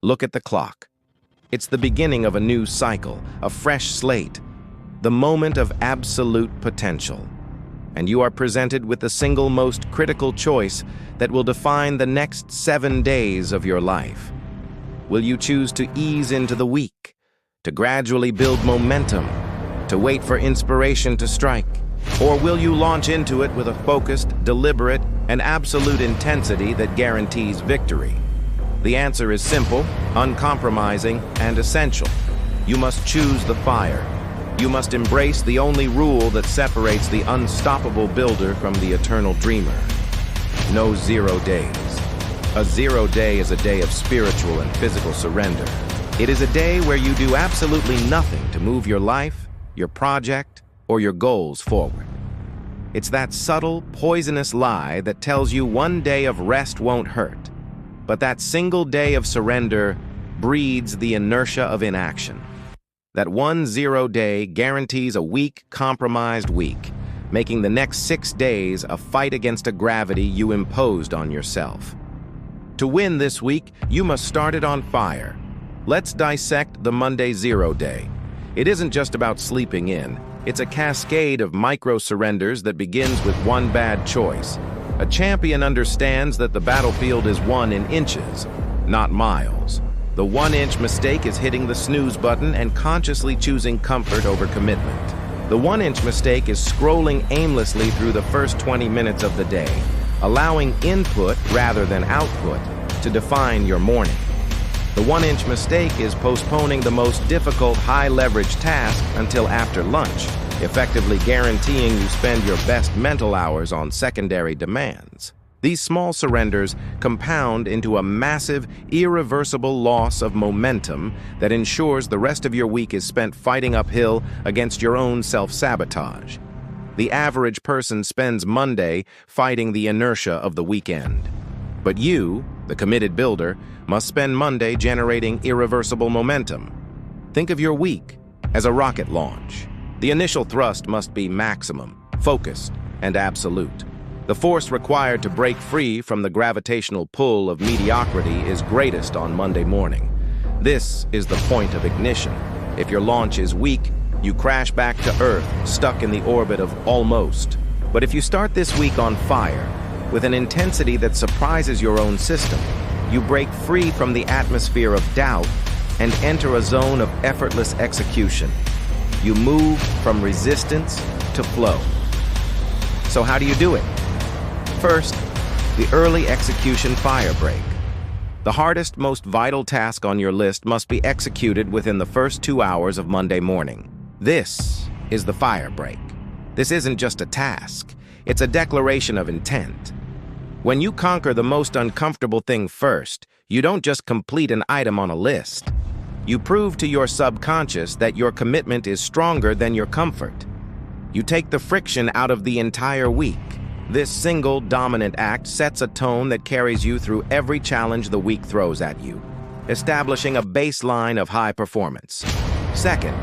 Look at the clock. It's the beginning of a new cycle, a fresh slate, the moment of absolute potential. And you are presented with the single most critical choice that will define the next 7 days of your life. Will you choose to ease into the week, to gradually build momentum, to wait for inspiration to strike? Or will you launch into it with a focused, deliberate, and absolute intensity that guarantees victory? The answer is simple, uncompromising, and essential. You must choose the fire. You must embrace the only rule that separates the unstoppable builder from the eternal dreamer. No 0 days. A 0 day is a day of spiritual and physical surrender. It is a day where you do absolutely nothing to move your life, your project, or your goals forward. It's that subtle, poisonous lie that tells you one day of rest won't hurt. But that single day of surrender breeds the inertia of inaction. That 1 0 day guarantees a weak, compromised week, making the next 6 days a fight against a gravity you imposed on yourself. To win this week, you must start it on fire. Let's dissect the Monday 0 day. It isn't just about sleeping in. It's a cascade of micro-surrenders that begins with one bad choice. A champion understands that the battlefield is won in inches, not miles. The 1-inch mistake is hitting the snooze button and consciously choosing comfort over commitment. The 1-inch mistake is scrolling aimlessly through the first 20 minutes of the day, allowing input rather than output to define your morning. The 1-inch mistake is postponing the most difficult high-leverage task until after lunch, effectively guaranteeing you spend your best mental hours on secondary demands. These small surrenders compound into a massive, irreversible loss of momentum that ensures the rest of your week is spent fighting uphill against your own self-sabotage. The average person spends Monday fighting the inertia of the weekend. But you, the committed builder, must spend Monday generating irreversible momentum. Think of your week as a rocket launch. The initial thrust must be maximum, focused, and absolute. The force required to break free from the gravitational pull of mediocrity is greatest on Monday morning. This is the point of ignition. If your launch is weak, you crash back to Earth, stuck in the orbit of almost. But if you start this week on fire, with an intensity that surprises your own system, you break free from the atmosphere of doubt and enter a zone of effortless execution. You move from resistance to flow. So how do you do it? First, the early execution fire break. The hardest, most vital task on your list must be executed within the first 2 hours of Monday morning. This is the fire break. This isn't just a task. It's a declaration of intent. When you conquer the most uncomfortable thing first, you don't just complete an item on a list. You prove to your subconscious that your commitment is stronger than your comfort. You take the friction out of the entire week. This single dominant act sets a tone that carries you through every challenge the week throws at you, establishing a baseline of high performance. Second,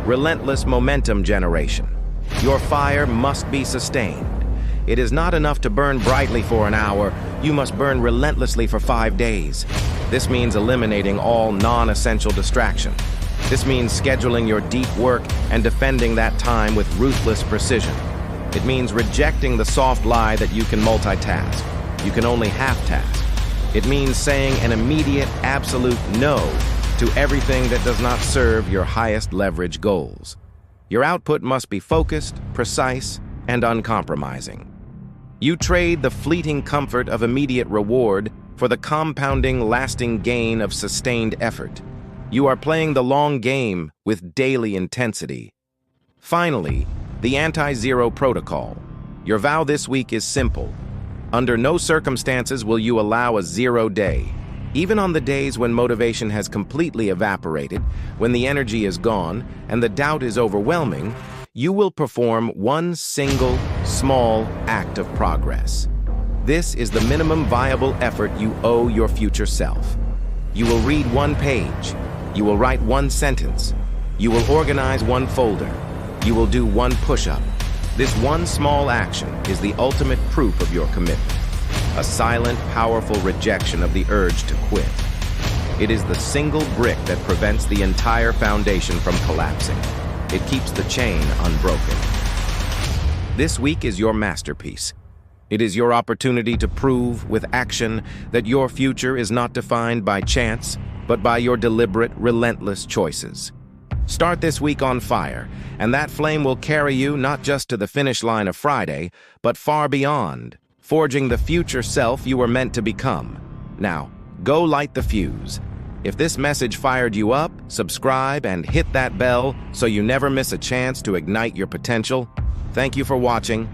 relentless momentum generation. Your fire must be sustained. It is not enough to burn brightly for an hour. You must burn relentlessly for 5 days. This means eliminating all non-essential distraction. This means scheduling your deep work and defending that time with ruthless precision. It means rejecting the soft lie that you can multitask. You can only half-task. It means saying an immediate, absolute no to everything that does not serve your highest leverage goals. Your output must be focused, precise, and uncompromising. You trade the fleeting comfort of immediate reward for the compounding, lasting gain of sustained effort. You are playing the long game with daily intensity. Finally, the anti-zero protocol. Your vow this week is simple. Under no circumstances will you allow a 0 day. Even on the days when motivation has completely evaporated, when the energy is gone, and the doubt is overwhelming, you will perform one single, small act of progress. This is the minimum viable effort you owe your future self. You will read 1 page. You will write 1 sentence. You will organize 1 folder. You will do 1 push-up. This one small action is the ultimate proof of your commitment. A silent, powerful rejection of the urge to quit. It is the single brick that prevents the entire foundation from collapsing. It keeps the chain unbroken. This week is your masterpiece. It is your opportunity to prove, with action, that your future is not defined by chance, but by your deliberate, relentless choices. Start this week on fire, and that flame will carry you not just to the finish line of Friday, but far beyond, forging the future self you were meant to become. Now, go light the fuse. If this message fired you up, subscribe and hit that bell so you never miss a chance to ignite your potential. Thank you for watching.